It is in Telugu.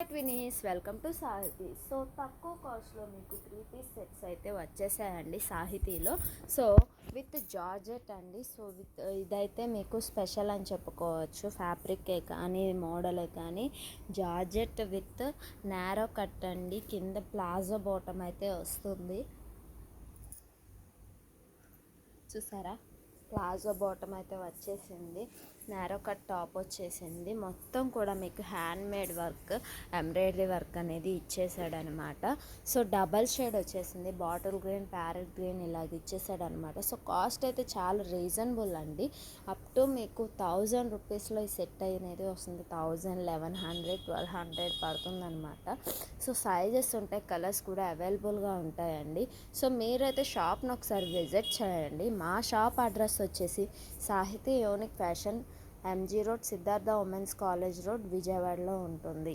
ట్వినీస్ వెల్కమ్ టు సాహితీ. సో తక్కువ కాస్ట్లో మీకు 3 పీస్ సెట్స్ అయితే వచ్చేసాయండి సాహితీలో. సో విత్ జార్జెట్ అండి. సో ఇదైతే మీకు స్పెషల్ అని చెప్పుకోవచ్చు. ఫ్యాబ్రికే కానీ మోడలే కానీ జార్జెట్ విత్ నారో కట్ అండి. కింద ప్లాజో బాటమ్ అయితే వస్తుంది. చూసారా, ప్లాజో బాటమ్ అయితే వచ్చేసింది. నారో కట్ టాప్ వచ్చేసింది. మొత్తం కూడా మీకు hand made work, embroidery work అనేది ఇచ్చేసాడనమాట. సో డబల్ షేడ్ వచ్చేసింది. బాటిల్ గ్రీన్, ప్యారెట్ గ్రీన్ ఇలాగ ఇచ్చేసాడనమాట. సో కాస్ట్ అయితే చాలా రీజనబుల్ అండి. అప్ టు మీకు 1000 రూపీస్లో ఈ సెట్ అనేది వస్తుంది. 1000, 1100, 1200 పడుతుందనమాట. సో సైజెస్ ఉంటాయి, కలర్స్ కూడా అవైలబుల్గా ఉంటాయండి. సో మీరైతే షాప్ని ఒకసారి విజిట్ చేయండి. మా షాప్ అడ్రస్ వచ్చేసి సాహితీ unique fashion, MG road, Siddhartha women's college road, విజయవాడలో ఉంటుంది.